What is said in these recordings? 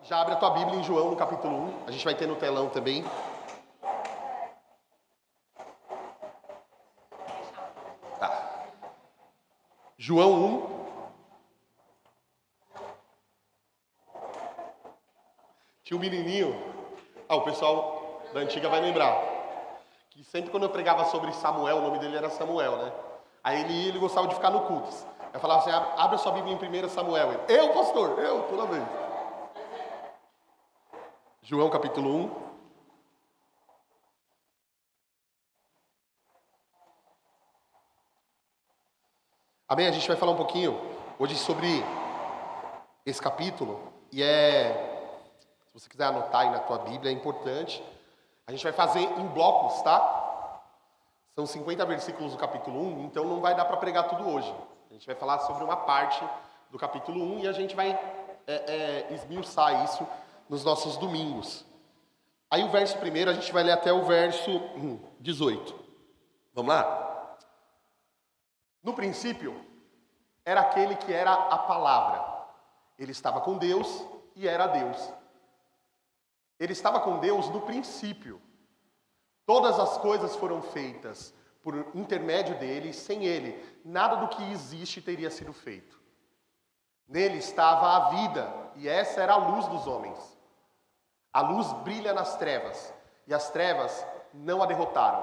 Já abre a tua Bíblia em João, no capítulo 1. A gente vai ter no telão também. Tá. João 1. Tinha um menininho. O pessoal da antiga vai lembrar. Que sempre quando eu pregava sobre Samuel, o nome dele era Samuel, né? Aí ele gostava de ficar no culto. Eu falava assim, abre a sua Bíblia em 1 Samuel. Eu, pastor, toda vez. João capítulo 1. Amém? A gente vai falar um pouquinho hoje sobre esse capítulo. E se você quiser anotar aí na tua Bíblia, é importante. A gente vai fazer em blocos, tá? São 50 versículos do capítulo 1, então não vai dar para pregar tudo hoje. A gente vai falar sobre uma parte do capítulo 1 e a gente vai esmiuçar isso nos nossos domingos. Aí o verso primeiro, a gente vai ler até o verso 18. Vamos lá? No princípio, era aquele que era a palavra. Ele estava com Deus e era Deus. Ele estava com Deus no princípio. Todas as coisas foram feitas por intermédio dele, e sem ele, nada do que existe teria sido feito. Nele estava a vida, e essa era a luz dos homens. A luz brilha nas trevas, e as trevas não a derrotaram.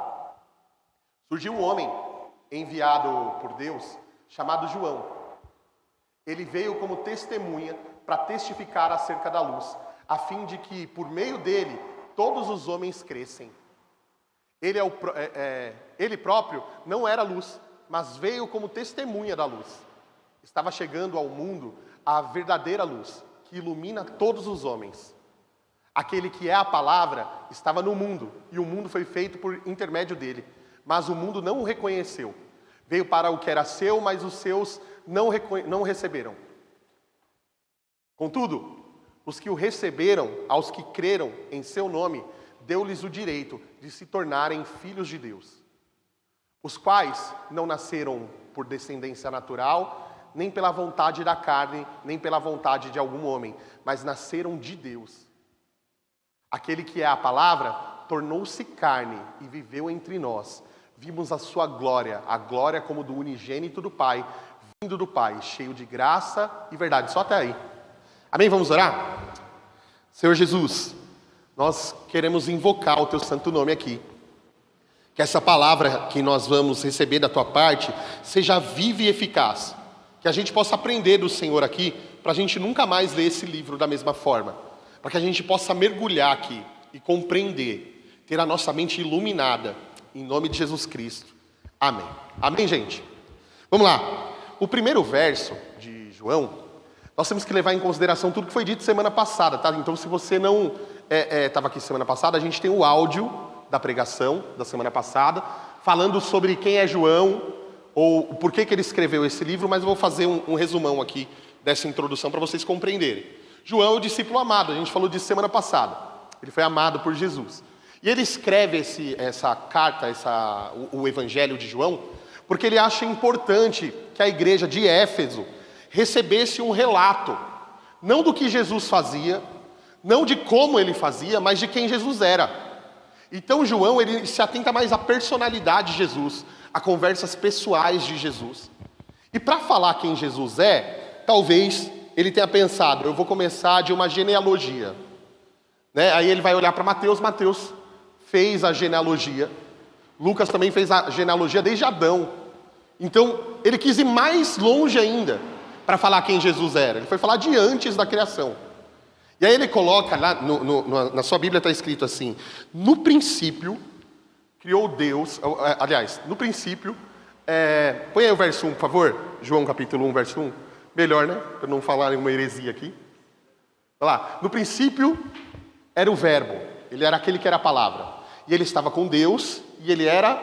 Surgiu um homem enviado por Deus, chamado João. Ele veio como testemunha para testificar acerca da luz, a fim de que, por meio dele, todos os homens crescem. Ele próprio não era luz, mas veio como testemunha da luz. Estava chegando ao mundo a verdadeira luz, que ilumina todos os homens. Aquele que é a palavra estava no mundo, e o mundo foi feito por intermédio dele, mas o mundo não o reconheceu. Veio para o que era seu, mas os seus não o receberam. Contudo, os que o receberam, aos que creram em seu nome, deu-lhes o direito de se tornarem filhos de Deus, os quais não nasceram por descendência natural, nem pela vontade da carne, nem pela vontade de algum homem, mas nasceram de Deus. Aquele que é a palavra tornou-se carne e viveu entre nós. Vimos a sua glória, a glória como do unigênito do Pai, vindo do Pai, cheio de graça e verdade. Só até aí. Amém? Vamos orar? Senhor Jesus, nós queremos invocar o teu santo nome aqui. Que essa palavra que nós vamos receber da tua parte seja viva e eficaz. Que a gente possa aprender do Senhor aqui, para a gente nunca mais ler esse livro da mesma forma. Para que a gente possa mergulhar aqui e compreender, ter a nossa mente iluminada, em nome de Jesus Cristo. Amém. Amém, gente? Vamos lá. O primeiro verso de João, nós temos que levar em consideração tudo que foi dito semana passada, tá? Então, se você não estava aqui semana passada, a gente tem o áudio da pregação da semana passada, falando sobre quem é João, ou por que ele escreveu esse livro, mas eu vou fazer um resumão aqui dessa introdução para vocês compreenderem. João é o discípulo amado, a gente falou disso semana passada. Ele foi amado por Jesus. E ele escreve essa carta, o Evangelho de João, porque ele acha importante que a igreja de Éfeso recebesse um relato, não do que Jesus fazia, não de como ele fazia, mas de quem Jesus era. Então João, ele se atenta mais à personalidade de Jesus, a conversas pessoais de Jesus. E para falar quem Jesus é, talvez ele tenha pensado, eu vou começar de uma genealogia. Né? Aí ele vai olhar para Mateus, Mateus fez a genealogia, Lucas também fez a genealogia desde Adão. Então ele quis ir mais longe ainda, para falar quem Jesus era. Ele foi falar de antes da criação. E aí ele coloca lá, na sua Bíblia está escrito assim, no princípio, criou Deus, aliás, no princípio, põe aí o verso 1, por favor, João capítulo 1, verso 1, melhor, né, para não falar uma heresia aqui. Olha lá, no princípio era o verbo, ele era aquele que era a palavra, e ele estava com Deus, e ele era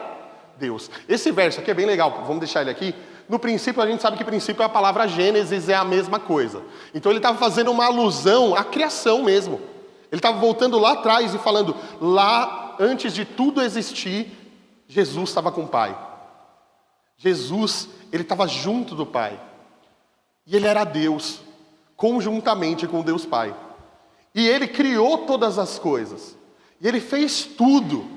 Deus. Esse verso aqui é bem legal, vamos deixar ele aqui. No princípio, a gente sabe que princípio é a palavra Gênesis, é a mesma coisa. Então ele estava fazendo uma alusão à criação mesmo. Ele estava voltando lá atrás e falando, lá antes de tudo existir, Jesus estava com o Pai. Jesus, ele estava junto do Pai. E ele era Deus, conjuntamente com Deus Pai. E ele criou todas as coisas. E ele fez tudo.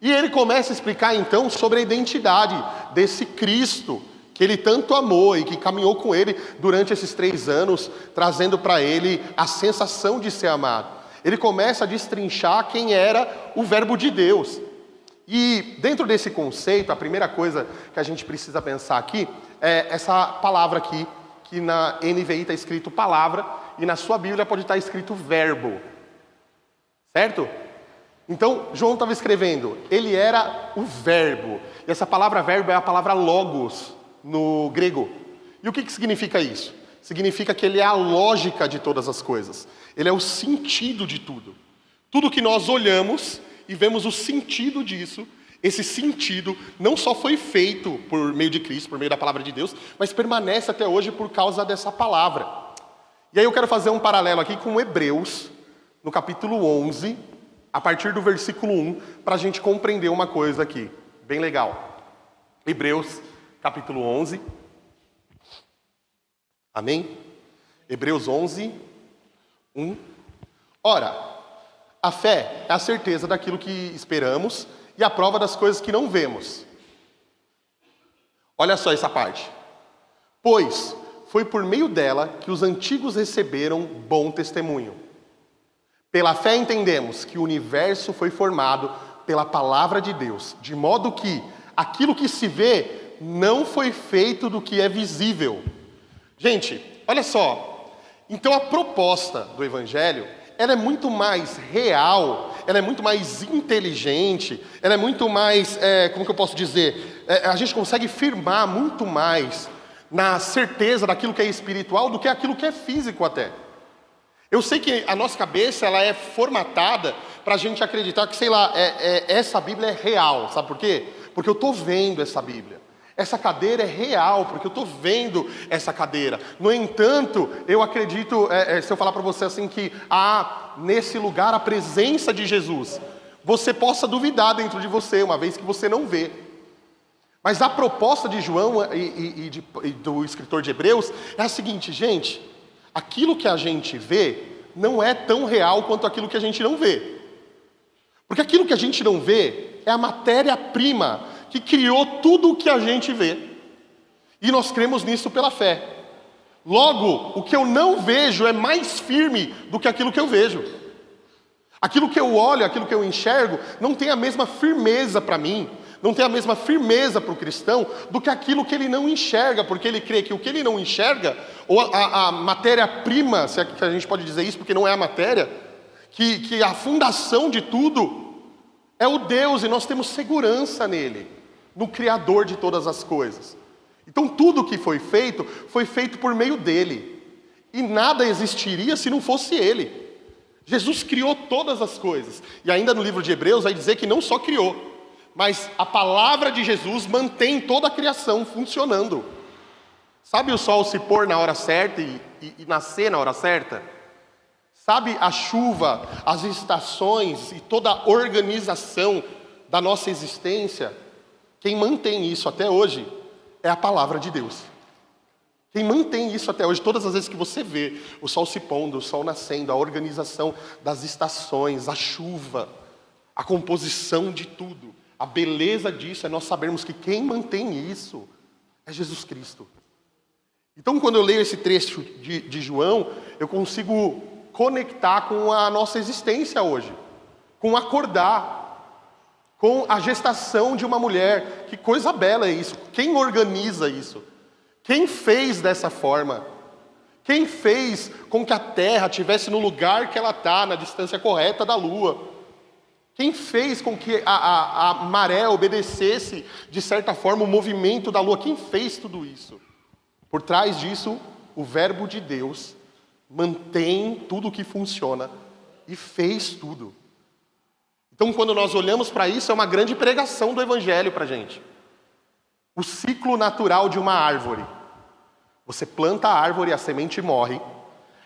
E ele começa a explicar então sobre a identidade desse Cristo que ele tanto amou e que caminhou com ele durante esses 3 anos, trazendo para ele a sensação de ser amado. Ele começa a destrinchar quem era o Verbo de Deus. E dentro desse conceito, a primeira coisa que a gente precisa pensar aqui é essa palavra aqui, que na NVI está escrito palavra, e na sua Bíblia pode estar escrito verbo. Certo? Então, João estava escrevendo, ele era o verbo. E essa palavra verbo é a palavra logos no grego. E o que significa isso? Significa que ele é a lógica de todas as coisas. Ele é o sentido de tudo. Tudo que nós olhamos e vemos o sentido disso, esse sentido não só foi feito por meio de Cristo, por meio da palavra de Deus, mas permanece até hoje por causa dessa palavra. E aí eu quero fazer um paralelo aqui com Hebreus, no capítulo 11, a partir do versículo 1, para a gente compreender uma coisa aqui, bem legal. Hebreus, capítulo 11. Amém? Hebreus 11, 1. Ora, a fé é a certeza daquilo que esperamos e a prova das coisas que não vemos. Olha só essa parte. Pois foi por meio dela que os antigos receberam bom testemunho. Pela fé entendemos que o universo foi formado pela palavra de Deus, de modo que aquilo que se vê não foi feito do que é visível. Gente, olha só. Então a proposta do Evangelho, ela é muito mais real, ela é muito mais inteligente, ela é muito mais, como que eu posso dizer? A gente consegue firmar muito mais na certeza daquilo que é espiritual do que aquilo que é físico até. Eu sei que a nossa cabeça ela é formatada para a gente acreditar que, sei lá, essa Bíblia é real. Sabe por quê? Porque eu estou vendo essa Bíblia. Essa cadeira é real, porque eu estou vendo essa cadeira. No entanto, eu acredito, se eu falar para você assim que há nesse lugar a presença de Jesus, você possa duvidar dentro de você, uma vez que você não vê. Mas a proposta de João e do escritor de Hebreus é a seguinte, gente, aquilo que a gente vê não é tão real quanto aquilo que a gente não vê. Porque aquilo que a gente não vê é a matéria-prima que criou tudo o que a gente vê. E nós cremos nisso pela fé. Logo, o que eu não vejo é mais firme do que aquilo que eu vejo. Aquilo que eu olho, aquilo que eu enxergo, não tem a mesma firmeza para mim, não tem a mesma firmeza para o cristão do que aquilo que ele não enxerga, porque ele crê que o que ele não enxerga, ou a matéria-prima, se é que a gente pode dizer isso, porque não é a matéria, que a fundação de tudo é o Deus, e nós temos segurança nele, no Criador de todas as coisas. Então tudo que foi feito por meio dele, e nada existiria se não fosse ele. Jesus criou todas as coisas, e ainda no livro de Hebreus vai dizer que não só criou, mas a palavra de Jesus mantém toda a criação funcionando. Sabe o sol se pôr na hora certa e nascer na hora certa? Sabe a chuva, as estações e toda a organização da nossa existência? Quem mantém isso até hoje é a palavra de Deus. Quem mantém isso até hoje, todas as vezes que você vê o sol se pondo, o sol nascendo, a organização das estações, a chuva, a composição de tudo, a beleza disso é nós sabermos que quem mantém isso é Jesus Cristo. Então, quando eu leio esse trecho de João, eu consigo conectar com a nossa existência hoje, com acordar, com a gestação de uma mulher. Que coisa bela é isso. Quem organiza isso? Quem fez dessa forma? Quem fez com que a Terra estivesse no lugar que ela está, na distância correta da Lua? Quem fez com que a maré obedecesse, de certa forma, o movimento da Lua? Quem fez tudo isso? Por trás disso, o Verbo de Deus mantém tudo o que funciona e fez tudo. Então, quando nós olhamos para isso, é uma grande pregação do Evangelho para a gente. O ciclo natural de uma árvore. Você planta a árvore, a semente morre,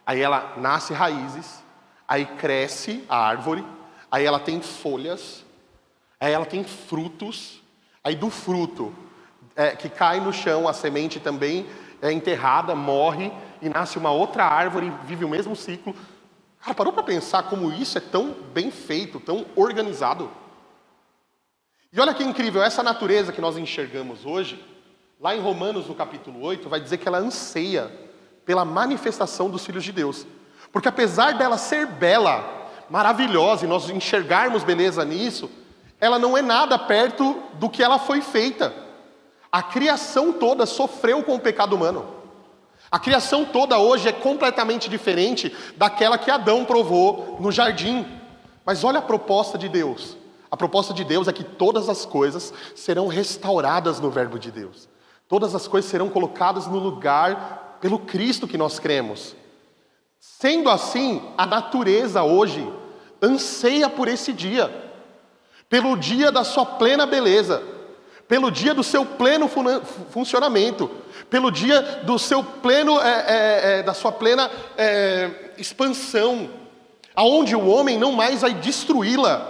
aí ela nasce raízes, aí cresce a árvore, aí ela tem folhas, aí ela tem frutos, aí do fruto que cai no chão, a semente também é enterrada, morre, e nasce uma outra árvore, vive o mesmo ciclo, Cara, parou para pensar como isso é tão bem feito, tão organizado? E olha que incrível, essa natureza que nós enxergamos hoje, lá em Romanos, no capítulo 8, vai dizer que ela anseia pela manifestação dos filhos de Deus. Porque apesar dela ser bela, maravilhosa, e nós enxergarmos beleza nisso, ela não é nada perto do que ela foi feita. A criação toda sofreu com o pecado humano. A criação toda hoje é completamente diferente daquela que Adão provou no jardim. Mas olha a proposta de Deus. A proposta de Deus é que todas as coisas serão restauradas no verbo de Deus. Todas as coisas serão colocadas no lugar pelo Cristo que nós cremos. Sendo assim, a natureza hoje anseia por esse dia. Pelo dia da sua plena beleza. Pelo dia do seu pleno funcionamento. Pelo dia do seu pleno, da sua plena expansão. Aonde o homem não mais vai destruí-la.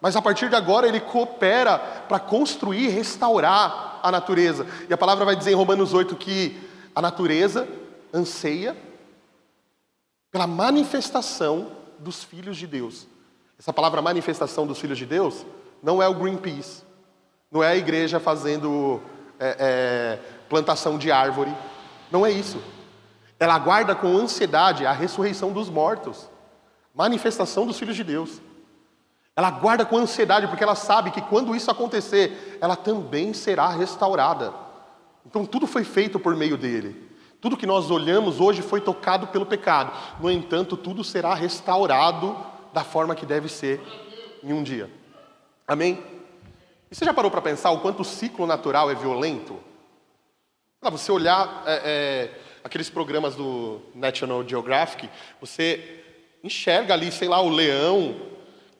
Mas a partir de agora ele coopera para construir e restaurar a natureza. E a palavra vai dizer em Romanos 8 que a natureza anseia pela manifestação dos filhos de Deus. Essa palavra manifestação dos filhos de Deus não é o Greenpeace. Não é a igreja fazendo plantação de árvore. Não é isso. Ela aguarda com ansiedade a ressurreição dos mortos. Manifestação dos filhos de Deus. Ela aguarda com ansiedade porque ela sabe que quando isso acontecer, ela também será restaurada. Então tudo foi feito por meio dele. Tudo que nós olhamos hoje foi tocado pelo pecado. No entanto, tudo será restaurado da forma que deve ser em um dia. Amém? E você já parou para pensar o quanto o ciclo natural é violento? Para você olhar aqueles programas do National Geographic, você enxerga ali, sei lá, o leão,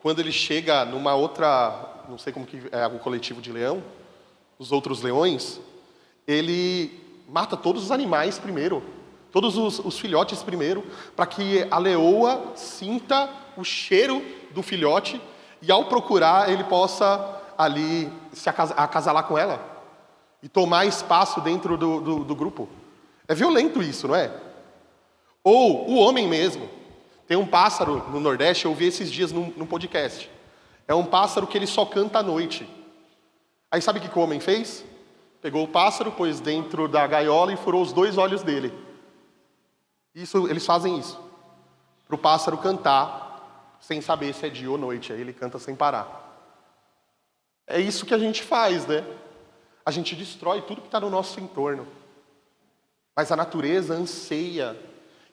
quando ele chega numa outra, não sei como que é o coletivo de leão, os outros leões, ele mata todos os animais primeiro, todos os filhotes primeiro, para que a leoa sinta o cheiro do filhote e ao procurar ele possa ali se acasalar com ela e tomar espaço dentro do grupo. É violento isso, não é? Ou o homem mesmo. Tem um pássaro no Nordeste, eu ouvi esses dias num podcast. É um pássaro que ele só canta à noite. Aí sabe o que o homem fez? Pegou o pássaro, pôs dentro da gaiola e furou os 2 olhos dele. Eles fazem isso. Para o pássaro cantar, sem saber se é dia ou noite. Aí ele canta sem parar. É isso que a gente faz, né? A gente destrói tudo que está no nosso entorno. Mas a natureza anseia.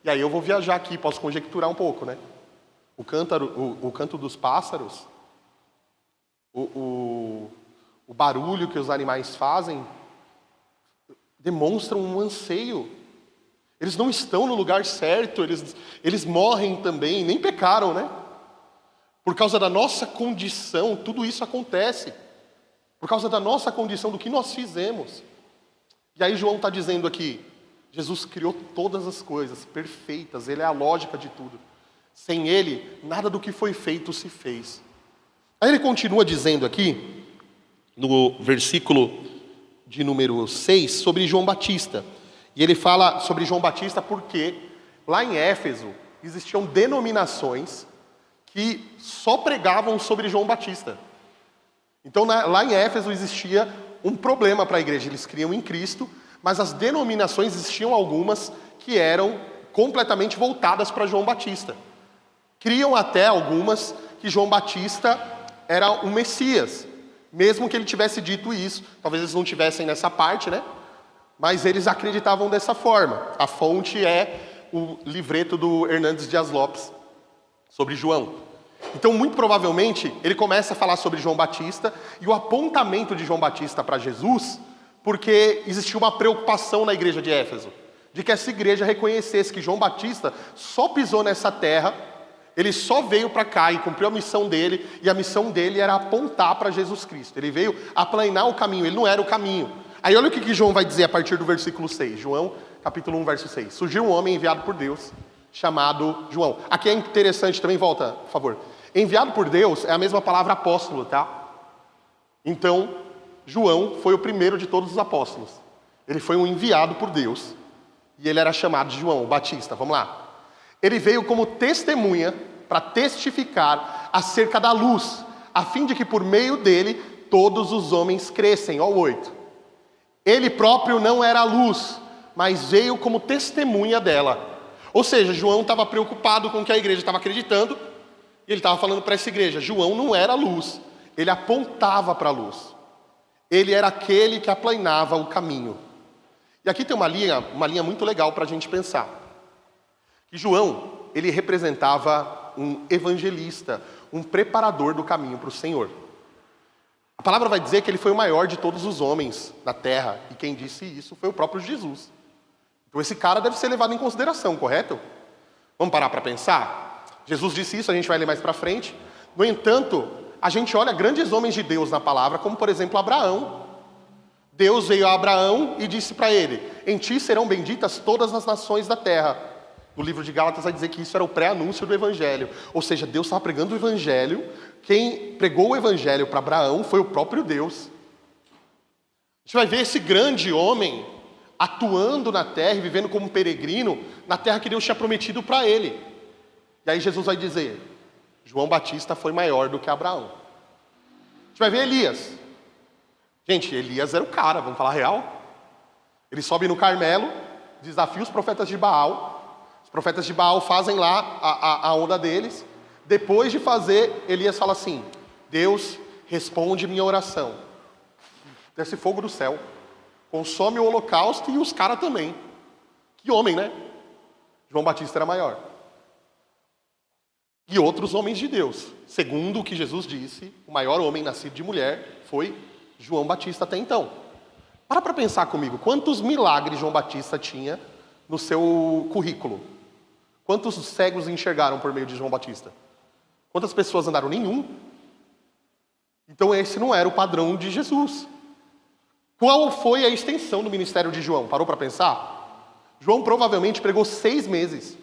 E aí eu vou viajar aqui, posso conjecturar um pouco, né? O canto dos pássaros, o barulho que os animais fazem, demonstram um anseio. Eles não estão no lugar certo, eles morrem também, nem pecaram, né? Por causa da nossa condição, tudo isso acontece. Por causa da nossa condição, do que nós fizemos. E aí João está dizendo aqui, Jesus criou todas as coisas perfeitas, ele é a lógica de tudo. Sem ele, nada do que foi feito se fez. Aí ele continua dizendo aqui, no versículo de número 6, sobre João Batista. E ele fala sobre João Batista porque lá em Éfeso existiam denominações que só pregavam sobre João Batista. Então lá em Éfeso existia um problema para a igreja, eles criam em Cristo, mas as denominações existiam algumas que eram completamente voltadas para João Batista. Criam até algumas que João Batista era um Messias, mesmo que ele tivesse dito isso. Talvez eles não tivessem nessa parte, né? Mas eles acreditavam dessa forma. A fonte é o livreto do Hernandes Dias Lopes, sobre João. Então, muito provavelmente, ele começa a falar sobre João Batista e o apontamento de João Batista para Jesus, porque existia uma preocupação na igreja de Éfeso, de que essa igreja reconhecesse que João Batista só pisou nessa terra, ele só veio para cá e cumpriu a missão dele, e a missão dele era apontar para Jesus Cristo. Ele veio aplanar o caminho, ele não era o caminho. Aí olha o que João vai dizer a partir do versículo 6, João capítulo 1, verso 6. Surgiu um homem enviado por Deus, chamado João. Aqui é interessante também, volta, por favor. Enviado por Deus é a mesma palavra apóstolo, tá? Então, João foi o primeiro de todos os apóstolos. Ele foi um enviado por Deus. E ele era chamado de João, o Batista. Vamos lá. Ele veio como testemunha para testificar acerca da luz, a fim de que por meio dele todos os homens crescem. Ó o 8. Ele próprio não era a luz, mas veio como testemunha dela. Ou seja, João estava preocupado com o que a igreja estava acreditando, e ele estava falando para essa igreja, João não era a luz, ele apontava para a luz. Ele era aquele que aplanava o caminho. E aqui tem uma linha muito legal para a gente pensar. Que João, ele representava um evangelista, um preparador do caminho para o Senhor. A palavra vai dizer que ele foi o maior de todos os homens na terra, e quem disse isso foi o próprio Jesus. Então esse cara deve ser levado em consideração, correto? Vamos parar para pensar? Jesus disse isso, a gente vai ler mais para frente. No entanto, a gente olha grandes homens de Deus na palavra, como por exemplo Abraão. Deus veio a Abraão e disse para ele, em ti serão benditas todas as nações da terra. No livro de Gálatas vai dizer que isso era o pré-anúncio do evangelho. Ou seja, Deus estava pregando o evangelho. Quem pregou o evangelho para Abraão foi o próprio Deus. A gente vai ver esse grande homem atuando na terra e vivendo como peregrino na terra que Deus tinha prometido para ele. E aí Jesus vai dizer, João Batista foi maior do que Abraão. A gente vai ver Elias. Gente, Elias era o cara, vamos falar real. Ele sobe no Carmelo, desafia os profetas de Baal. Os profetas de Baal fazem lá a onda deles. Depois de fazer, Elias fala assim, Deus, responde minha oração. Desce fogo do céu. Consome o holocausto e os caras também. Que homem, né? João Batista era maior. E outros homens de Deus. Segundo o que Jesus disse, o maior homem nascido de mulher foi João Batista até então. Para pensar comigo, quantos milagres João Batista tinha no seu currículo? Quantos cegos enxergaram por meio de João Batista? Quantas pessoas andaram? Nenhum. Então esse não era o padrão de Jesus. Qual foi a extensão do ministério de João? Parou para pensar? João provavelmente pregou 6 meses.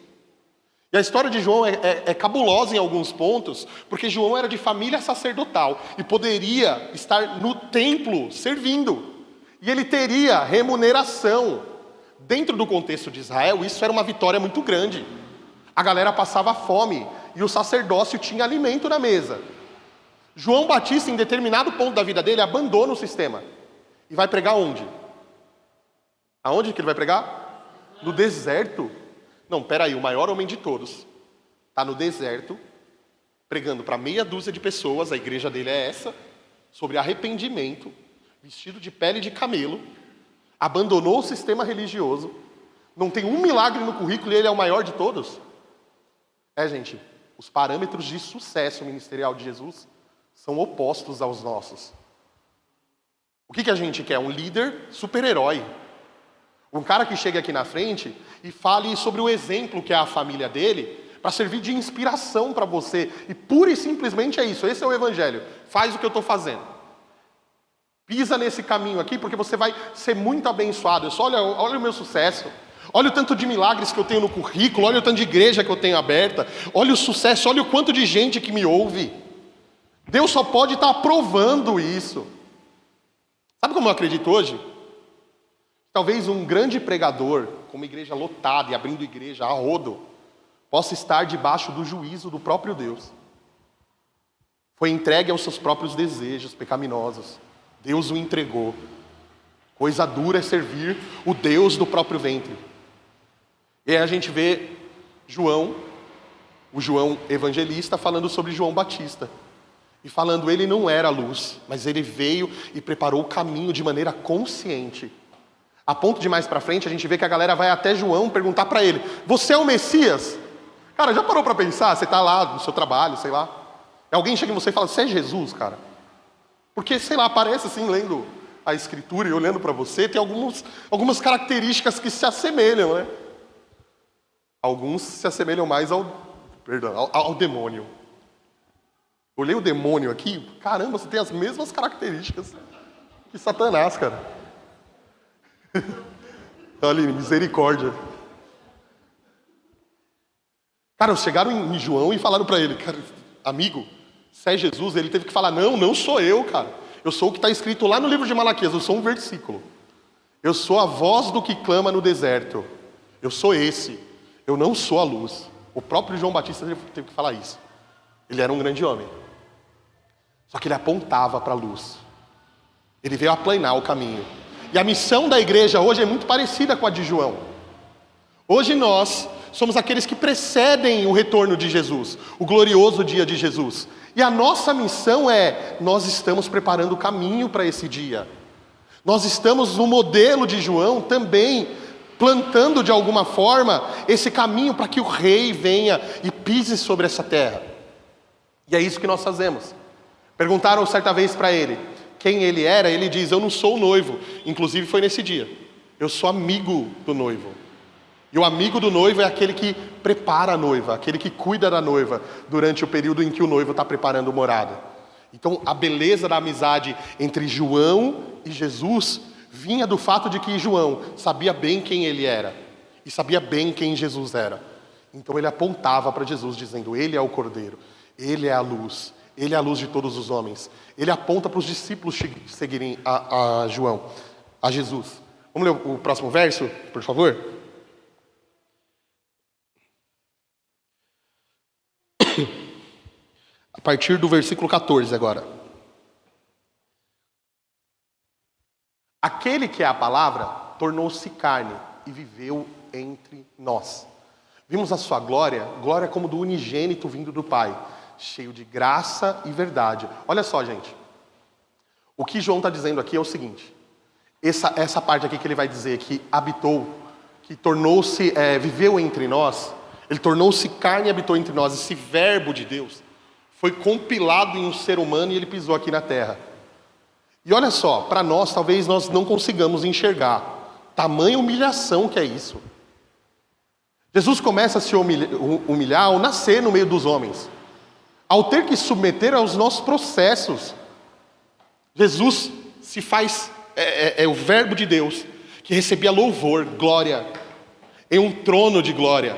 E a história de João é cabulosa em alguns pontos, porque João era de família sacerdotal e poderia estar no templo servindo. E ele teria remuneração. Dentro do contexto de Israel, isso era uma vitória muito grande. A galera passava fome e o sacerdócio tinha alimento na mesa. João Batista, em determinado ponto da vida dele, abandona o sistema. E vai pregar onde? Aonde que ele vai pregar? No deserto. Não, peraí, o maior homem de todos está no deserto, pregando para meia dúzia de pessoas, a igreja dele é essa, sobre arrependimento, vestido de pele de camelo, abandonou o sistema religioso, não tem um milagre no currículo e ele é o maior de todos? Gente, os parâmetros de sucesso ministerial de Jesus são opostos aos nossos. O que a gente quer? Um líder super-herói. Um cara que chegue aqui na frente e fale sobre o exemplo que é a família dele, para servir de inspiração para você. E pura e simplesmente é isso, esse é o evangelho. Faz o que eu estou fazendo. Pisa nesse caminho aqui, porque você vai ser muito abençoado. Olha o meu sucesso. Olha o tanto de milagres que eu tenho no currículo, olha o tanto de igreja que eu tenho aberta. Olha o sucesso, olha o quanto de gente que me ouve. Deus só pode estar aprovando isso. Sabe como eu acredito hoje? Talvez um grande pregador, com uma igreja lotada e abrindo igreja a rodo, possa estar debaixo do juízo do próprio Deus. Foi entregue aos seus próprios desejos pecaminosos. Deus o entregou. Coisa dura é servir o Deus do próprio ventre. E aí a gente vê o João evangelista, falando sobre João Batista. E falando, ele não era a luz, mas ele veio e preparou o caminho de maneira consciente. A ponto de mais pra frente, a gente vê que a galera vai até João perguntar pra ele, você é o Messias? Cara, já parou pra pensar? Você tá lá no seu trabalho, sei lá. Alguém chega em você e fala, você é Jesus, cara? Porque, sei lá, parece assim, lendo a Escritura e olhando pra você, tem algumas características que se assemelham, né? Alguns se assemelham mais ao demônio. Olhei o demônio aqui, caramba, você tem as mesmas características que Satanás, cara. Aline, misericórdia. Cara, chegaram em João e falaram para ele, cara, amigo, se é Jesus, ele teve que falar, não sou eu, cara. Eu sou o que está escrito lá no livro de Malaquias, eu sou um versículo. Eu sou a voz do que clama no deserto. Eu sou esse, eu não sou a luz. O próprio João Batista teve que falar isso. Ele era um grande homem. Só que ele apontava para a luz. Ele veio aplanar o caminho. E a missão da igreja hoje é muito parecida com a de João. Hoje nós somos aqueles que precedem o retorno de Jesus, o glorioso dia de Jesus. E a nossa missão nós estamos preparando o caminho para esse dia. Nós estamos no modelo de João também, plantando de alguma forma esse caminho para que o rei venha e pise sobre essa terra. E é isso que nós fazemos. Perguntaram certa vez para ele quem ele era, ele diz: eu não sou o noivo. Inclusive foi nesse dia. Eu sou amigo do noivo. E o amigo do noivo é aquele que prepara a noiva, aquele que cuida da noiva durante o período em que o noivo está preparando morada. Então a beleza da amizade entre João e Jesus vinha do fato de que João sabia bem quem ele era e sabia bem quem Jesus era. Então ele apontava para Jesus dizendo: ele é o Cordeiro, ele é a luz, ele é a luz de todos os homens. Ele aponta para os discípulos seguirem a João, a Jesus. Vamos ler o próximo verso, por favor? A partir do versículo 14 agora. Aquele que é a palavra tornou-se carne e viveu entre nós. Vimos a sua glória como do unigênito vindo do Pai, cheio de graça e verdade. Olha só, gente. O que João está dizendo aqui é o seguinte. Essa parte aqui que ele vai dizer que habitou, que tornou-se, viveu entre nós, ele tornou-se carne e habitou entre nós. Esse verbo de Deus foi compilado em um ser humano e ele pisou aqui na terra. E olha só, para nós, talvez nós não consigamos enxergar tamanha humilhação que é isso. Jesus começa a se humilhar ao nascer no meio dos homens, ao ter que submeter aos nossos processos. Jesus se faz, é o verbo de Deus, que recebia louvor, glória, em um trono de glória,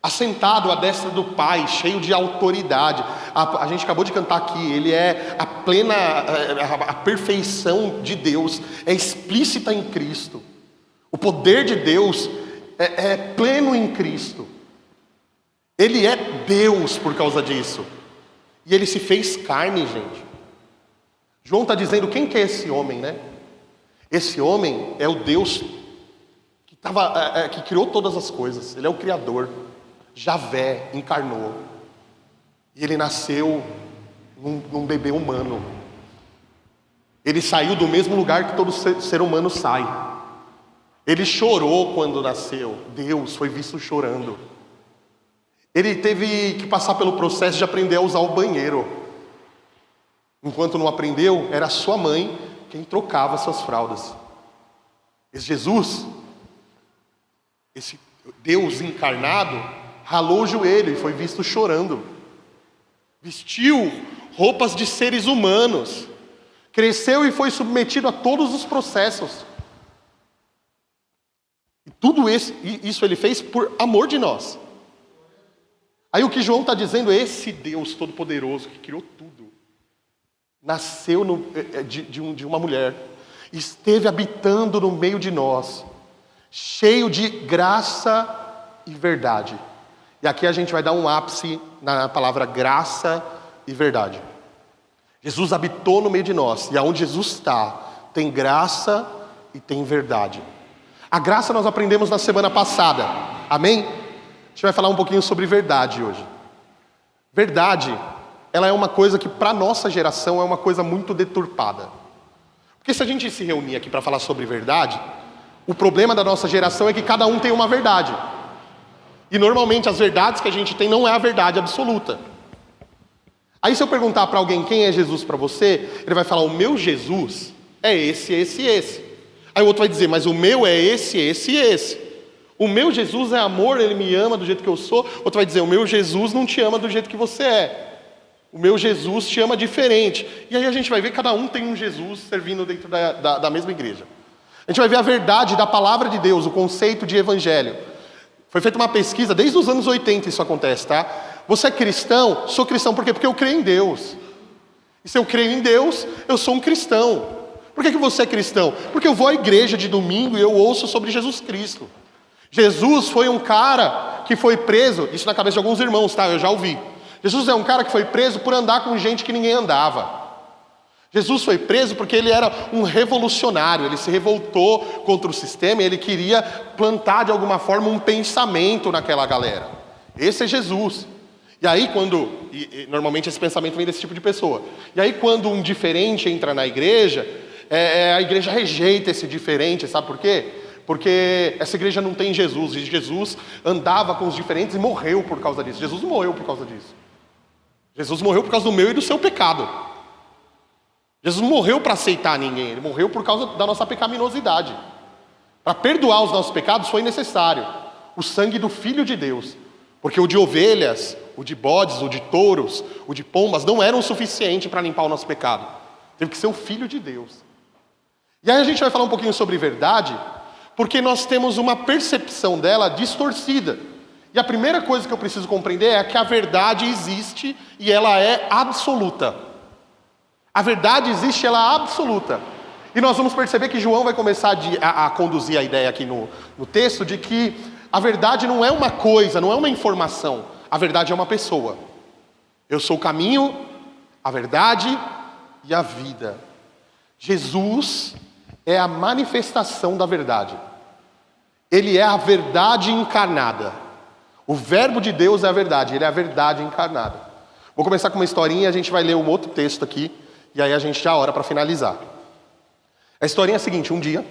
assentado à destra do Pai, cheio de autoridade. A gente acabou de cantar aqui, ele é a perfeição de Deus, é explícita em Cristo. O poder de Deus é pleno em Cristo. Ele é Deus por causa disso. E ele se fez carne, gente. João está dizendo, quem que é esse homem, né? Esse homem é o Deus que criou todas as coisas. Ele é o Criador. Javé encarnou. E ele nasceu num bebê humano. Ele saiu do mesmo lugar que todo ser humano sai. Ele chorou quando nasceu. Deus foi visto chorando. Ele teve que passar pelo processo de aprender a usar o banheiro. Enquanto não aprendeu, era sua mãe quem trocava suas fraldas. Esse Jesus, esse Deus encarnado, ralou o joelho e foi visto chorando. Vestiu roupas de seres humanos. Cresceu e foi submetido a todos os processos. E tudo isso ele fez por amor de nós. Aí o que João está dizendo é esse Deus todo-poderoso que criou tudo. Nasceu de uma mulher. Esteve habitando no meio de nós. Cheio de graça e verdade. E aqui a gente vai dar um ápice na palavra graça e verdade. Jesus habitou no meio de nós. E aonde Jesus está, tem graça e tem verdade. A graça nós aprendemos na semana passada. Amém? A gente vai falar um pouquinho sobre verdade hoje. Verdade, ela é uma coisa que para a nossa geração é uma coisa muito deturpada. Porque se a gente se reunir aqui para falar sobre verdade, o problema da nossa geração é que cada um tem uma verdade. E normalmente as verdades que a gente tem não é a verdade absoluta. Aí se eu perguntar para alguém quem é Jesus para você, ele vai falar, o meu Jesus é esse, esse e esse. Aí o outro vai dizer, mas o meu é esse, esse e esse. O meu Jesus é amor, ele me ama do jeito que eu sou. Outro vai dizer, o meu Jesus não te ama do jeito que você é. O meu Jesus te ama diferente. E aí a gente vai ver, cada um tem um Jesus servindo dentro da mesma igreja. A gente vai ver a verdade da palavra de Deus, o conceito de evangelho. Foi feita uma pesquisa, desde os anos 80 isso acontece, tá? Você é cristão? Sou cristão por quê? Porque eu creio em Deus. E se eu creio em Deus, eu sou um cristão. Por que você é cristão? Porque eu vou à igreja de domingo e eu ouço sobre Jesus Cristo. Jesus foi um cara que foi preso, isso na cabeça de alguns irmãos, tá? Eu já ouvi. Jesus é um cara que foi preso por andar com gente que ninguém andava. Jesus foi preso porque ele era um revolucionário, ele se revoltou contra o sistema e ele queria plantar de alguma forma um pensamento naquela galera. Esse é Jesus. E aí normalmente esse pensamento vem desse tipo de pessoa. E aí quando um diferente entra na igreja, a igreja rejeita esse diferente, sabe por quê? Porque essa igreja não tem Jesus, e Jesus andava com os diferentes e morreu por causa disso. Jesus não morreu por causa disso. Jesus morreu por causa do meu e do seu pecado. Jesus não morreu para aceitar ninguém, ele morreu por causa da nossa pecaminosidade. Para perdoar os nossos pecados foi necessário o sangue do Filho de Deus. Porque o de ovelhas, o de bodes, o de touros, o de pombas não eram o suficiente para limpar o nosso pecado. Teve que ser o Filho de Deus. E aí a gente vai falar um pouquinho sobre verdade, porque nós temos uma percepção dela distorcida. E a primeira coisa que eu preciso compreender é que a verdade existe e ela é absoluta. A verdade existe, ela é absoluta. E nós vamos perceber que João vai começar a conduzir a ideia aqui no texto de que a verdade não é uma coisa, não é uma informação. A verdade é uma pessoa. Eu sou o caminho, a verdade e a vida. Jesus é a manifestação da verdade. Ele é a verdade encarnada. O verbo de Deus é a verdade, ele é a verdade encarnada. Vou começar com uma historinha e a gente vai ler um outro texto aqui. E aí a gente já ora para finalizar. A historinha é a seguinte: um dia,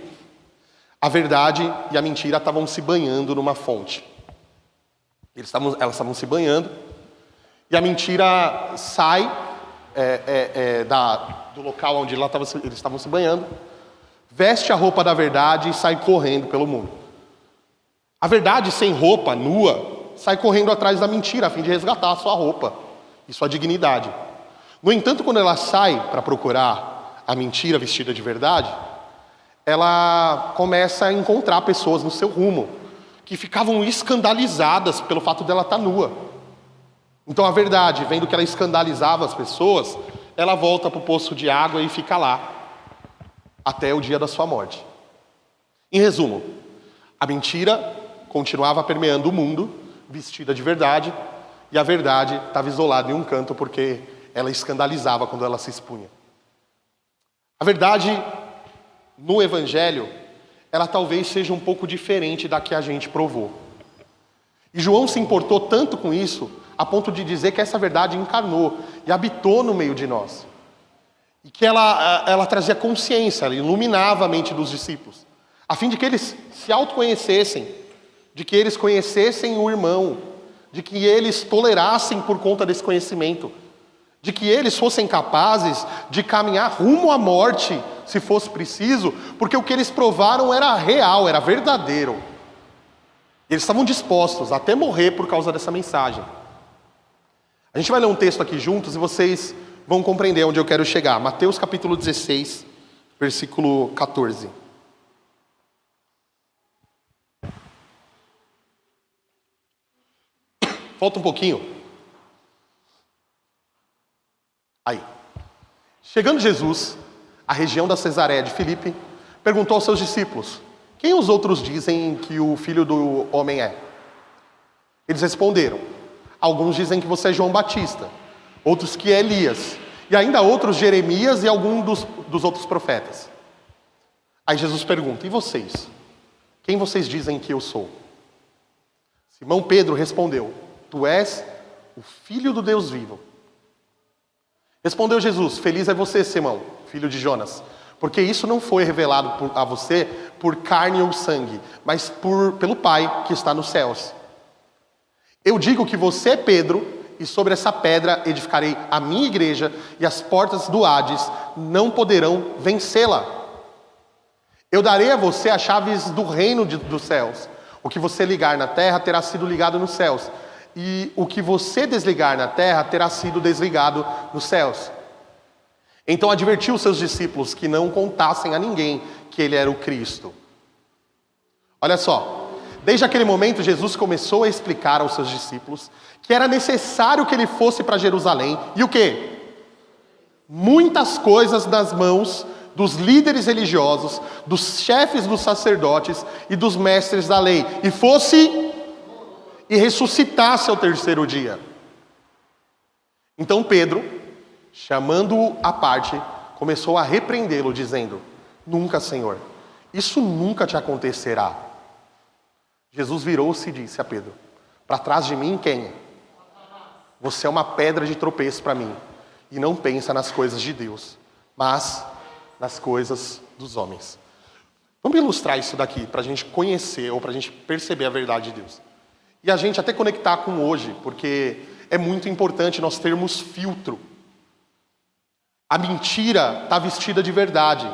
a verdade e a mentira estavam se banhando numa fonte. Elas estavam se banhando, e a mentira sai do local onde eles estavam se banhando, veste a roupa da verdade e sai correndo pelo mundo. A verdade, sem roupa, nua, sai correndo atrás da mentira, a fim de resgatar a sua roupa e sua dignidade. No entanto, quando ela sai para procurar a mentira vestida de verdade, ela começa a encontrar pessoas no seu rumo, que ficavam escandalizadas pelo fato dela estar nua. Então a verdade, vendo que ela escandalizava as pessoas, ela volta para o poço de água e fica lá, até o dia da sua morte. Em resumo, a mentira continuava permeando o mundo, vestida de verdade, e a verdade estava isolada em um canto porque ela escandalizava quando ela se expunha. A verdade, no Evangelho, ela talvez seja um pouco diferente da que a gente provou. E João se importou tanto com isso, a ponto de dizer que essa verdade encarnou e habitou no meio de nós. E que ela trazia consciência, ela iluminava a mente dos discípulos, a fim de que eles se autoconhecessem, de que eles conhecessem o irmão, de que eles tolerassem por conta desse conhecimento, de que eles fossem capazes de caminhar rumo à morte, se fosse preciso, porque o que eles provaram era real, era verdadeiro. Eles estavam dispostos até morrer por causa dessa mensagem. A gente vai ler um texto aqui juntos e vocês vão compreender onde eu quero chegar. Mateus capítulo 16, versículo 14. Falta um pouquinho. Aí. Chegando Jesus à região da Cesareia de Filipe, perguntou aos seus discípulos: quem os outros dizem que o Filho do Homem é? Eles responderam: alguns dizem que você é João Batista, outros que é Elias, e ainda outros Jeremias e algum dos outros profetas. Aí Jesus pergunta: e vocês? Quem vocês dizem que eu sou? Simão Pedro respondeu: tu és o Filho do Deus vivo. Respondeu Jesus: feliz é você, Simão, filho de Jonas, porque isso não foi revelado a você por carne ou sangue, mas pelo Pai que está nos céus. Eu digo que você é Pedro, e sobre essa pedra edificarei a minha igreja, e as portas do Hades não poderão vencê-la. Eu darei a você as chaves do reino dos céus. O que você ligar na terra terá sido ligado nos céus, e o que você desligar na terra terá sido desligado nos céus. Então advertiu os seus discípulos que não contassem a ninguém que ele era o Cristo. Olha só, desde aquele momento Jesus começou a explicar aos seus discípulos que era necessário que ele fosse para Jerusalém, e o quê? Muitas coisas das mãos dos líderes religiosos, dos chefes dos sacerdotes e dos mestres da lei, e ressuscitasse ao terceiro dia. Então Pedro, chamando-o à parte, começou a repreendê-lo, dizendo: nunca, Senhor, isso nunca te acontecerá. Jesus virou-se e disse a Pedro: para trás de mim, quem? Você é uma pedra de tropeço para mim, e não pensa nas coisas de Deus, mas nas coisas dos homens. Vamos ilustrar isso daqui, para a gente conhecer, ou para a gente perceber a verdade de Deus. E a gente até conectar com hoje, porque é muito importante nós termos filtro. A mentira está vestida de verdade,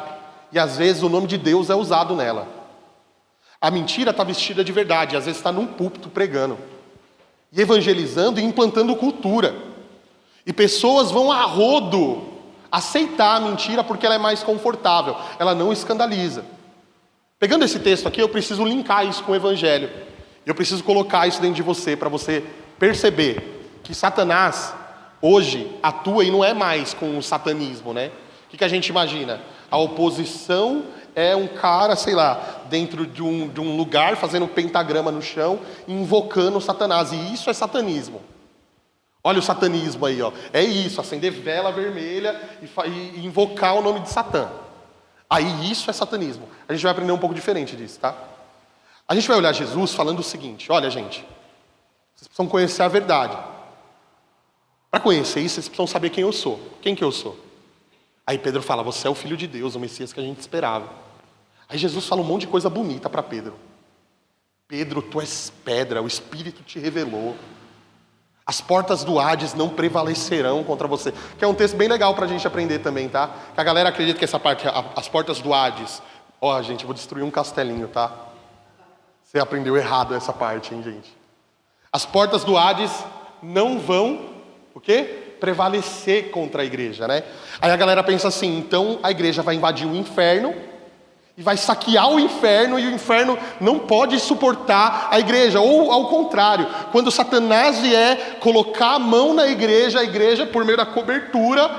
e às vezes o nome de Deus é usado nela. A mentira está vestida de verdade, e às vezes está num púlpito pregando, e evangelizando e implantando cultura. E pessoas vão a rodo aceitar a mentira porque ela é mais confortável, ela não escandaliza. Pegando esse texto aqui, eu preciso linkar isso com o evangelho. Eu preciso colocar isso dentro de você, para você perceber que Satanás hoje atua e não é mais com o satanismo, né? O que a gente imagina? A oposição é um cara, sei lá, dentro de um lugar, fazendo um pentagrama no chão, invocando Satanás. E isso é satanismo. Olha o satanismo aí, ó. É isso, acender vela vermelha e invocar o nome de Satã. Aí isso é satanismo. A gente vai aprender um pouco diferente disso, tá? A gente vai olhar Jesus falando o seguinte: olha, gente, vocês precisam conhecer a verdade. Para conhecer isso, vocês precisam saber quem eu sou. Quem que eu sou? Aí Pedro fala: você é o Filho de Deus, o Messias que a gente esperava. Aí Jesus fala um monte de coisa bonita para Pedro. Pedro, tu és pedra, o Espírito te revelou. As portas do Hades não prevalecerão contra você. Que é um texto bem legal para a gente aprender também, tá? Que a galera acredita que essa parte, as portas do Hades... Ó, gente, eu vou destruir um castelinho, tá? Você aprendeu errado essa parte, hein, gente? As portas do Hades não vão, o quê? Prevalecer contra a igreja, né? Aí a galera pensa assim: então a igreja vai invadir o inferno e vai saquear o inferno, e o inferno não pode suportar a igreja. Ou ao contrário, quando Satanás vier colocar a mão na igreja, a igreja, por meio da cobertura,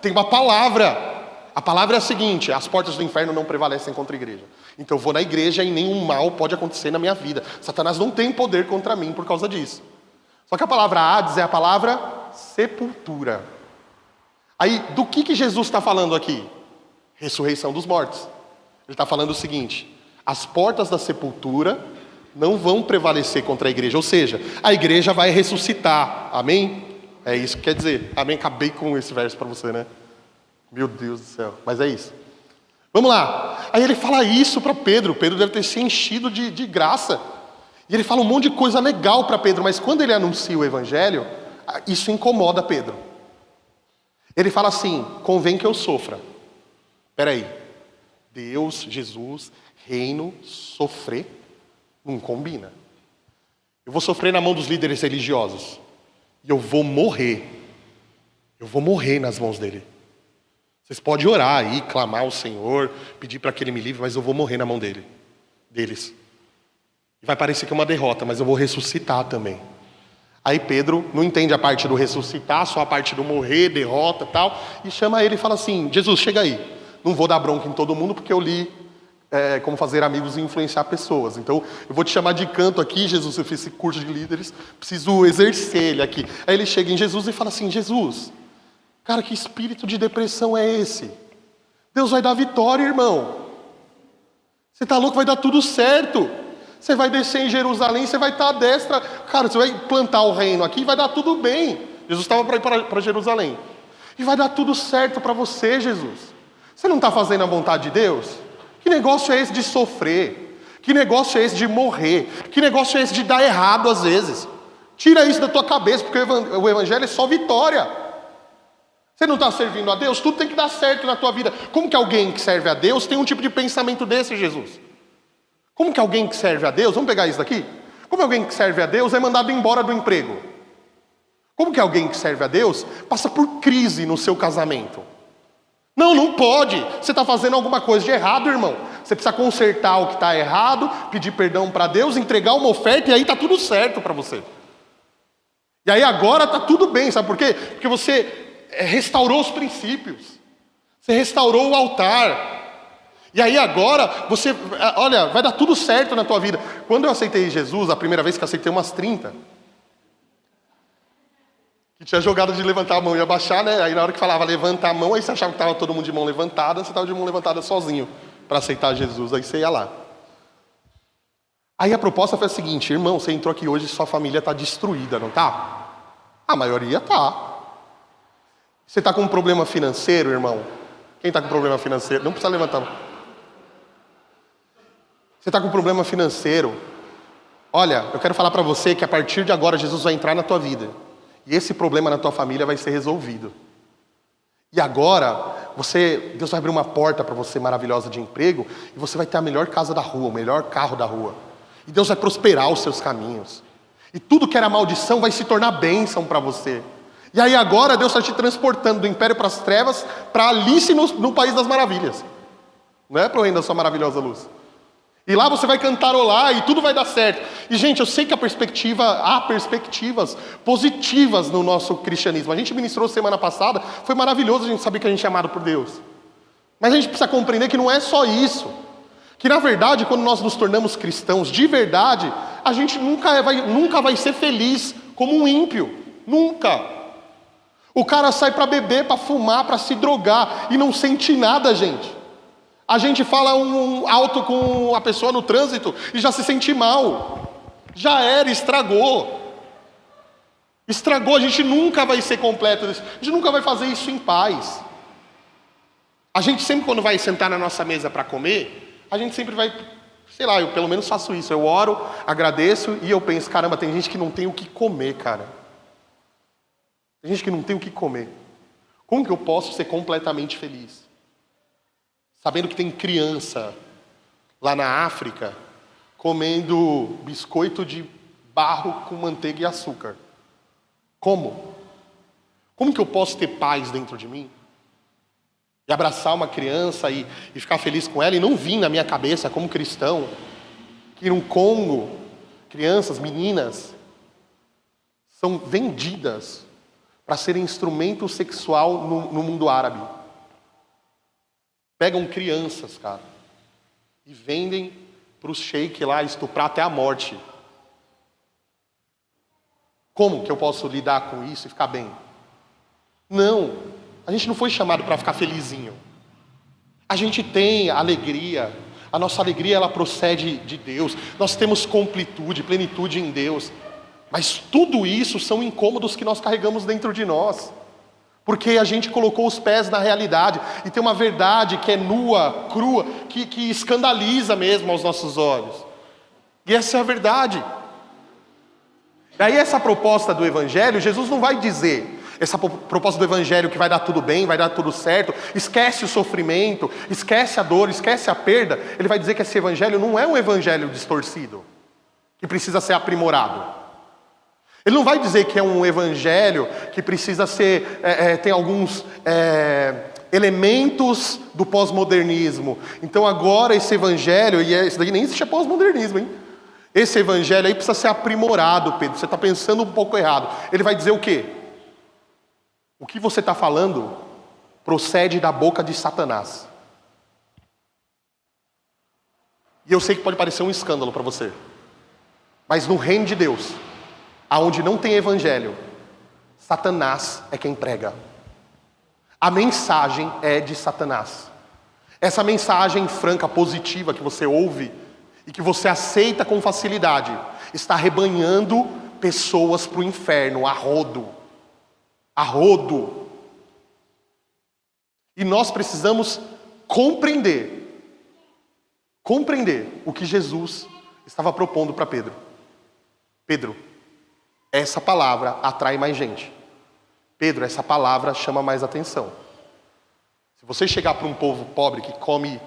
tem uma palavra. A palavra é a seguinte: as portas do inferno não prevalecem contra a igreja. Então eu vou na igreja e nenhum mal pode acontecer na minha vida. Satanás não tem poder contra mim por causa disso. Só que a palavra Hades é a palavra sepultura. Aí, do que Jesus está falando aqui? Ressurreição dos mortos. Ele está falando o seguinte: as portas da sepultura não vão prevalecer contra a igreja. Ou seja, a igreja vai ressuscitar. Amém? É isso que quer dizer. Amém? Acabei com esse verso para você, né? Meu Deus do céu. Mas é isso. Vamos lá. Aí ele fala isso para Pedro. Pedro deve ter se enchido de graça. E ele fala um monte de coisa legal para Pedro. Mas quando ele anuncia o evangelho, isso incomoda Pedro. Ele fala assim: convém que eu sofra. Espera aí. Deus, Jesus, reino, sofrer, não combina. Eu vou sofrer na mão dos líderes religiosos. E eu vou morrer. Eu vou morrer nas mãos dele. Vocês podem orar aí, clamar ao Senhor, pedir para que Ele me livre, mas eu vou morrer na mão deles. E vai parecer que é uma derrota, mas eu vou ressuscitar também. Aí Pedro não entende a parte do ressuscitar, só a parte do morrer, derrota e tal, e chama ele e fala assim: Jesus, chega aí. Não vou dar bronca em todo mundo, porque eu li como fazer amigos e influenciar pessoas. Então, eu vou te chamar de canto aqui, Jesus, eu fiz esse curso de líderes, preciso exercer ele aqui. Aí ele chega em Jesus e fala assim: Jesus, cara, que espírito de depressão é esse? Deus vai dar vitória, irmão. Você tá louco? Vai dar tudo certo. Você vai descer em Jerusalém, você vai estar à destra. Cara, você vai plantar o reino aqui e vai dar tudo bem. Jesus estava para ir para Jerusalém. E vai dar tudo certo para você, Jesus. Você não está fazendo a vontade de Deus? Que negócio é esse de sofrer? Que negócio é esse de morrer? Que negócio é esse de dar errado às vezes? Tira isso da tua cabeça, porque o evangelho é só vitória. Você não está servindo a Deus? Tudo tem que dar certo na tua vida. Como que alguém que serve a Deus tem um tipo de pensamento desse, Jesus? Como que alguém que serve a Deus, vamos pegar isso daqui? Como alguém que serve a Deus é mandado embora do emprego? Como que alguém que serve a Deus passa por crise no seu casamento? Não, não pode. Você está fazendo alguma coisa de errado, irmão. Você precisa consertar o que está errado, pedir perdão para Deus, entregar uma oferta e aí está tudo certo para você. E aí agora está tudo bem, sabe por quê? Porque você restaurou os princípios. Você restaurou o altar. E aí agora, você, olha, vai dar tudo certo na tua vida. Quando eu aceitei Jesus, a primeira vez que eu aceitei umas 30, que tinha jogado de levantar a mão e abaixar, né? Aí na hora que falava levanta a mão, aí você achava que estava todo mundo de mão levantada, você estava de mão levantada sozinho para aceitar Jesus, aí você ia lá. Aí a proposta foi a seguinte: irmão, você entrou aqui hoje e sua família está destruída, não tá? A maioria tá. Você está com um problema financeiro, irmão? Quem está com problema financeiro? Não precisa levantar a mão. Você está com um problema financeiro? Olha, eu quero falar para você que a partir de agora Jesus vai entrar na tua vida. E esse problema na tua família vai ser resolvido. E agora, Deus vai abrir uma porta para você maravilhosa de emprego, e você vai ter a melhor casa da rua, o melhor carro da rua. E Deus vai prosperar os seus caminhos. E tudo que era maldição vai se tornar bênção para você. E aí agora Deus está te transportando do império para as trevas, para Alice no País das Maravilhas. Não é para o reino da sua maravilhosa luz. E lá você vai cantarolar e tudo vai dar certo. E gente, eu sei que há perspectivas positivas no nosso cristianismo. A gente ministrou semana passada, foi maravilhoso a gente saber que a gente é amado por Deus. Mas a gente precisa compreender que não é só isso. Que na verdade, quando nós nos tornamos cristãos de verdade, a gente nunca vai ser feliz como um ímpio. Nunca. O cara sai para beber, para fumar, para se drogar e não sente nada, gente. A gente fala alto com a pessoa no trânsito e já se sente mal. Já era, estragou. Estragou, a gente nunca vai ser completo. A gente nunca vai fazer isso em paz. A gente sempre, quando vai sentar na nossa mesa para comer, a gente sempre vai, sei lá, eu pelo menos faço isso. Eu oro, agradeço e eu penso, caramba, tem gente que não tem o que comer, cara. Tem gente que não tem o que comer. Como que eu posso ser completamente feliz? Sabendo que tem criança lá na África comendo biscoito de barro com manteiga e açúcar. Como? Como que eu posso ter paz dentro de mim? E abraçar uma criança e ficar feliz com ela e não vir na minha cabeça como cristão que no Congo, crianças, meninas, são vendidas para serem instrumento sexual no mundo árabe. Pegam crianças, cara, e vendem para os sheik lá estuprar até a morte. Como que eu posso lidar com isso e ficar bem? Não, a gente não foi chamado para ficar felizinho. A gente tem alegria, a nossa alegria ela procede de Deus. Nós temos completude, plenitude em Deus. Mas tudo isso são incômodos que nós carregamos dentro de nós. Porque a gente colocou os pés na realidade. E tem uma verdade que é nua, crua, que escandaliza mesmo aos nossos olhos. E essa é a verdade. Daí essa proposta do Evangelho, Jesus não vai dizer, essa proposta do Evangelho que vai dar tudo bem, vai dar tudo certo, esquece o sofrimento, esquece a dor, esquece a perda. Ele vai dizer que esse Evangelho não é um Evangelho distorcido, que precisa ser aprimorado. Ele não vai dizer que é um evangelho que precisa ser, tem alguns elementos do pós-modernismo. Então agora esse evangelho, e esse daqui nem existe pós-modernismo, hein? Esse evangelho aí precisa ser aprimorado, Pedro. Você está pensando um pouco errado. Ele vai dizer o quê? O que você está falando procede da boca de Satanás. E eu sei que pode parecer um escândalo para você. Mas no reino de Deus, aonde não tem evangelho, Satanás é quem prega. A mensagem é de Satanás. Essa mensagem franca, positiva que você ouve e que você aceita com facilidade, está arrebanhando pessoas para o inferno, a rodo. A rodo. E nós precisamos compreender o que Jesus estava propondo para Pedro. Pedro, essa palavra atrai mais gente. Pedro, essa palavra chama mais atenção. Se você chegar para um povo pobre que come,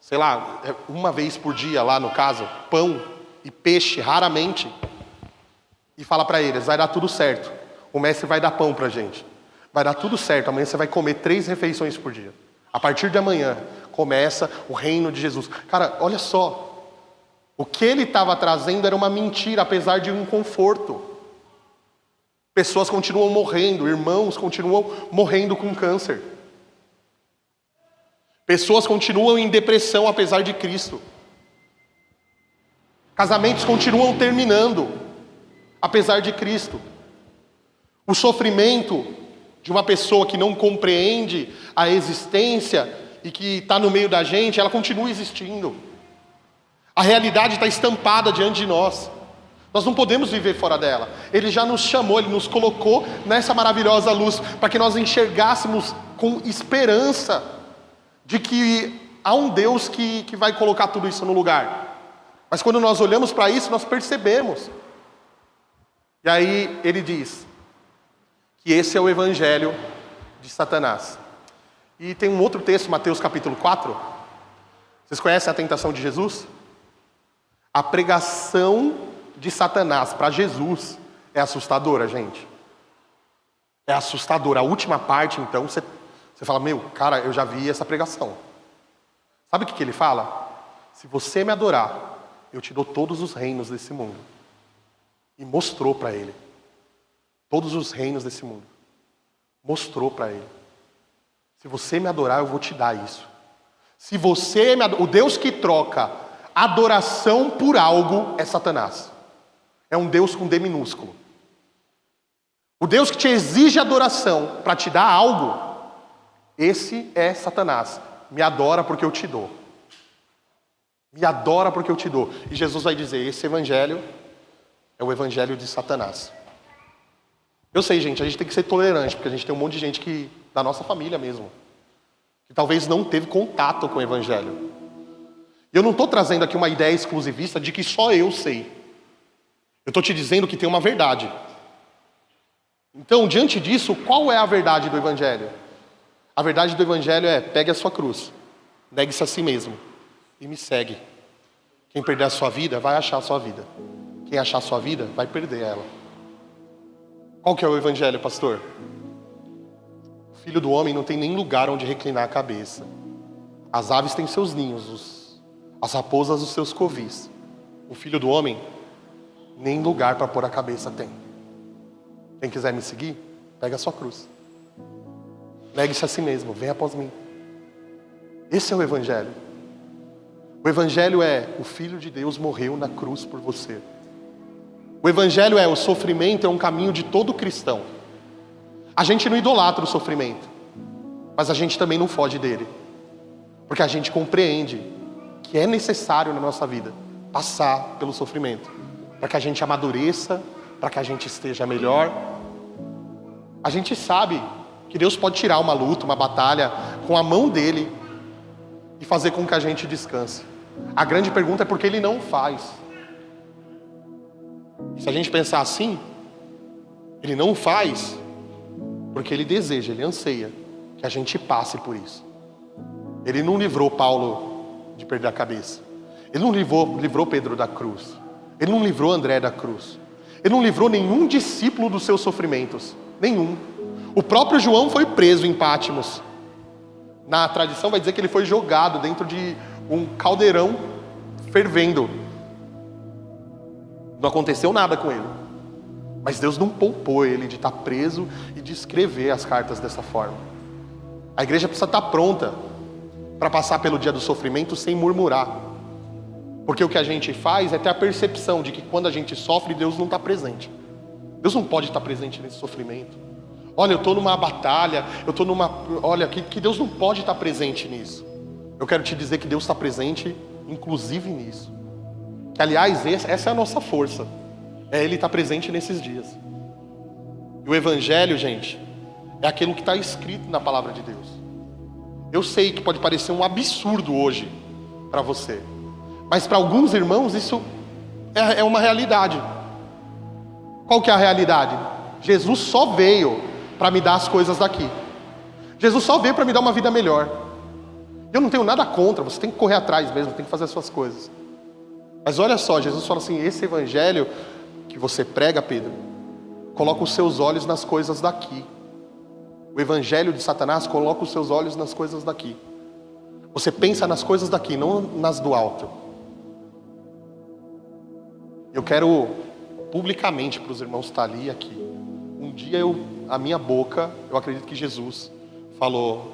sei lá, uma vez por dia lá no caso, pão e peixe raramente, e fala para eles, vai dar tudo certo. O mestre vai dar pão para a gente. Vai dar tudo certo, amanhã você vai comer 3 refeições por dia. A partir de amanhã, começa o reino de Jesus. Cara, olha só. O que ele estava trazendo era uma mentira, apesar de um conforto. Pessoas continuam morrendo, irmãos continuam morrendo com câncer. Pessoas continuam em depressão apesar de Cristo. Casamentos continuam terminando apesar de Cristo. O sofrimento de uma pessoa que não compreende a existência e que está no meio da gente, ela continua existindo. A realidade está estampada diante de nós. Nós não podemos viver fora dela. Ele já nos chamou, Ele nos colocou nessa maravilhosa luz para que nós enxergássemos com esperança de que há um Deus que vai colocar tudo isso no lugar. Mas quando nós olhamos para isso, nós percebemos. E aí ele diz que esse é o evangelho de Satanás. E tem um outro texto, Mateus capítulo 4. Vocês conhecem a tentação de Jesus? A pregação de Satanás para Jesus é assustadora, gente. É assustadora. A última parte, então, você fala, meu, cara, eu já vi essa pregação. Sabe o que ele fala? Se você me adorar, eu te dou todos os reinos desse mundo. E mostrou para ele. Todos os reinos desse mundo. Mostrou para ele. Se você me adorar, eu vou te dar isso. Se você me adorar, o Deus que troca adoração por algo é Satanás. É um Deus com D minúsculo. O Deus que te exige adoração para te dar algo, esse é Satanás. Me adora porque eu te dou. Me adora porque eu te dou. E Jesus vai dizer, esse evangelho é o evangelho de Satanás. Eu sei, gente, a gente tem que ser tolerante, porque a gente tem um monte de gente da nossa família mesmo, que talvez não teve contato com o evangelho. E eu não estou trazendo aqui uma ideia exclusivista de que só eu sei. Eu estou te dizendo que tem uma verdade. Então, diante disso, qual é a verdade do evangelho? A verdade do evangelho é, pegue a sua cruz, negue-se a si mesmo e me segue. Quem perder a sua vida, vai achar a sua vida. Quem achar a sua vida, vai perder ela. Qual que é o evangelho, pastor? O Filho do Homem não tem nem lugar onde reclinar a cabeça. As aves têm seus ninhos, as raposas os seus covis. O Filho do Homem nem lugar para pôr a cabeça tem. Quem quiser me seguir, pega a sua cruz. Negue-se a si mesmo, venha após mim. Esse é o evangelho. O evangelho é, o Filho de Deus morreu na cruz por você. O evangelho é, o sofrimento é um caminho de todo cristão. A gente não idolatra o sofrimento, mas a gente também não foge dele. Porque a gente compreende que é necessário na nossa vida passar pelo sofrimento, para que a gente amadureça, para que a gente esteja melhor. A gente sabe que Deus pode tirar uma luta, uma batalha com a mão dele e fazer com que a gente descanse. A grande pergunta é por que ele não faz. Se a gente pensar assim, ele não faz porque ele deseja, ele anseia que a gente passe por isso. Ele não livrou Paulo de perder a cabeça. Ele não livrou Pedro da cruz. Ele não livrou André da cruz. Ele não livrou nenhum discípulo dos seus sofrimentos. Nenhum. O próprio João foi preso em Pátimos. Na tradição vai dizer que ele foi jogado dentro de um caldeirão fervendo. Não aconteceu nada com ele. Mas Deus não poupou ele de estar preso e de escrever as cartas dessa forma. A igreja precisa estar pronta para passar pelo dia do sofrimento sem murmurar. Porque o que a gente faz é ter a percepção de que quando a gente sofre, Deus não está presente. Deus não pode estar presente nesse sofrimento. Olha, eu estou numa batalha, eu estou numa... Olha, que Deus não pode estar presente nisso. Eu quero te dizer que Deus está presente, inclusive nisso. Que, aliás, essa é a nossa força. É Ele estar presente nesses dias. E o Evangelho, gente, é aquilo que está escrito na Palavra de Deus. Eu sei que pode parecer um absurdo hoje para você. Mas para alguns irmãos isso é uma realidade. Qual que é a realidade? Jesus só veio para me dar as coisas daqui. Jesus só veio para me dar uma vida melhor. Eu não tenho nada contra, você tem que correr atrás mesmo, tem que fazer as suas coisas. Mas olha só, Jesus fala assim, esse evangelho que você prega, Pedro, coloca os seus olhos nas coisas daqui. O evangelho de Satanás coloca os seus olhos nas coisas daqui. Você pensa nas coisas daqui, não nas do alto. Eu quero publicamente para os irmãos estar ali e aqui. Um dia a minha boca, eu acredito que Jesus falou,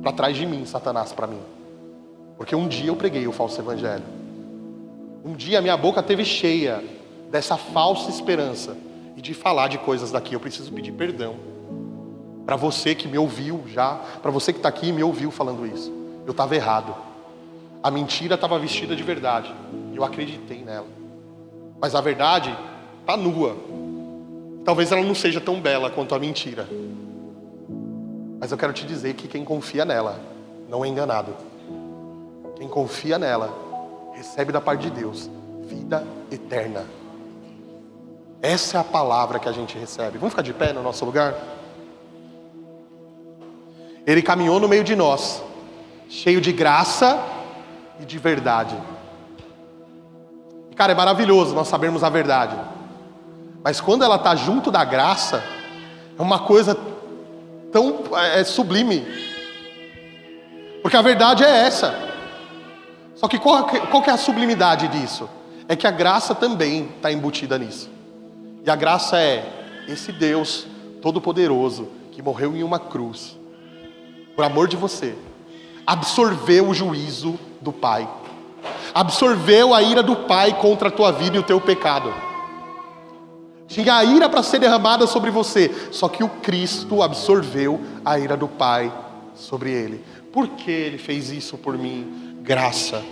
para trás de mim, Satanás, para mim. Porque um dia eu preguei o falso evangelho. Um dia a minha boca teve cheia dessa falsa esperança e de falar de coisas daqui. Eu preciso pedir perdão para você que me ouviu já, para você que está aqui e me ouviu falando isso. Eu estava errado. A mentira estava vestida de verdade. Eu acreditei nela. Mas a verdade está nua. Talvez ela não seja tão bela quanto a mentira. Mas eu quero te dizer que quem confia nela não é enganado. Quem confia nela recebe da parte de Deus vida eterna. Essa é a palavra que a gente recebe. Vamos ficar de pé no nosso lugar? Ele caminhou no meio de nós, cheio de graça e de verdade. E, cara, é maravilhoso nós sabermos a verdade. Mas quando ela está junto da graça, é uma coisa tão sublime. Porque a verdade é essa. Só que qual que é a sublimidade disso? É que a graça também está embutida nisso. E a graça é esse Deus Todo-Poderoso que morreu em uma cruz, por amor de você, absorveu o juízo do Pai, absorveu a ira do Pai contra a tua vida e o teu pecado. Tinha a ira para ser derramada sobre você, só que o Cristo absorveu a ira do Pai sobre ele. Por que ele fez isso por mim? Graça,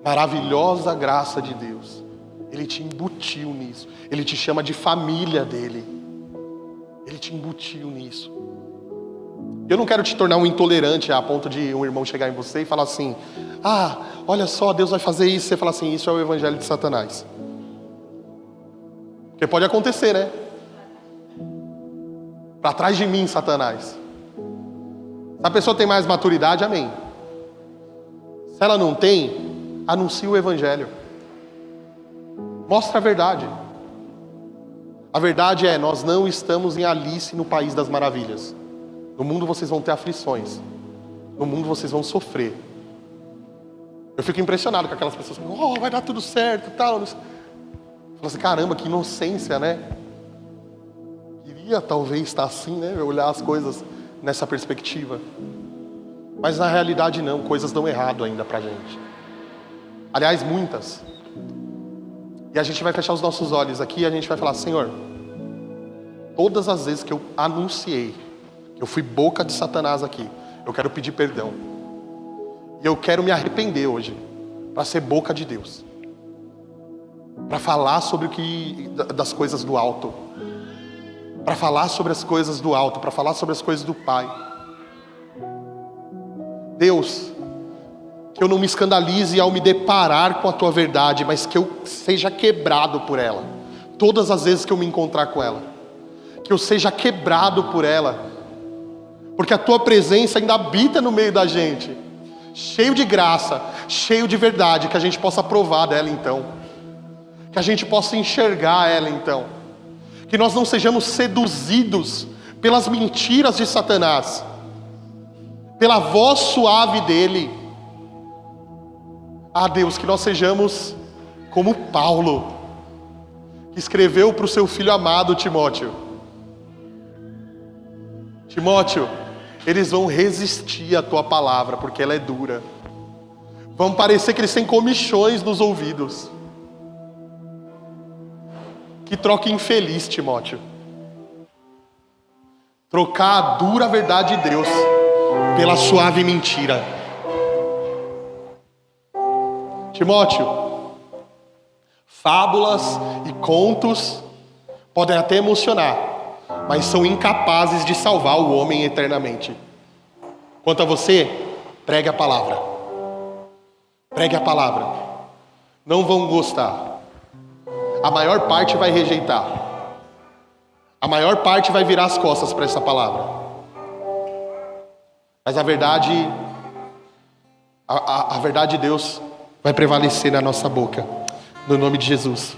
maravilhosa graça de Deus. Ele te embutiu nisso. Ele te chama de família dele. Ele te embutiu nisso. Eu não quero te tornar um intolerante a ponto de um irmão chegar em você e falar assim: ah, olha só, Deus vai fazer isso. Você fala assim: isso é o evangelho de Satanás. Porque pode acontecer, né? Para trás de mim, Satanás. Se a pessoa tem mais maturidade, amém. Se ela não tem, anuncie o evangelho. Mostra a verdade. A verdade é, nós não estamos em Alice no País das Maravilhas. No mundo vocês vão ter aflições. No mundo vocês vão sofrer. Eu fico impressionado com aquelas pessoas que vai dar tudo certo e tal. Falo assim, caramba, que inocência, né? Queria talvez estar assim, né? Olhar as coisas nessa perspectiva. Mas na realidade não, coisas dão errado ainda pra gente. Aliás, muitas. E a gente vai fechar os nossos olhos aqui e a gente vai falar: Senhor, todas as vezes que eu anunciei que eu fui boca de Satanás aqui, eu quero pedir perdão. E eu quero me arrepender hoje, para ser boca de Deus. Para falar sobre das coisas do alto. Para falar sobre as coisas do alto, para falar sobre as coisas do Pai. Deus, que eu não me escandalize ao me deparar com a tua verdade, mas que eu seja quebrado por ela. Todas as vezes que eu me encontrar com ela, que eu seja quebrado por ela, porque a tua presença ainda habita no meio da gente, cheio de graça, cheio de verdade, que a gente possa provar dela então, que a gente possa enxergar ela então, que nós não sejamos seduzidos pelas mentiras de Satanás, pela voz suave dele. Ah, Deus, que nós sejamos como Paulo, que escreveu para o seu filho amado Timóteo: Timóteo, eles vão resistir à tua palavra, porque ela é dura. Vão parecer que eles têm comichões nos ouvidos. Que troca infeliz, Timóteo. Trocar a dura verdade de Deus pela suave mentira. Timóteo, fábulas e contos podem até emocionar, mas são incapazes de salvar o homem eternamente. Quanto a você, pregue a palavra. Pregue a palavra. Não vão gostar. A maior parte vai rejeitar. A maior parte vai virar as costas para essa palavra. Mas a verdade de Deus vai prevalecer na nossa boca. No nome de Jesus.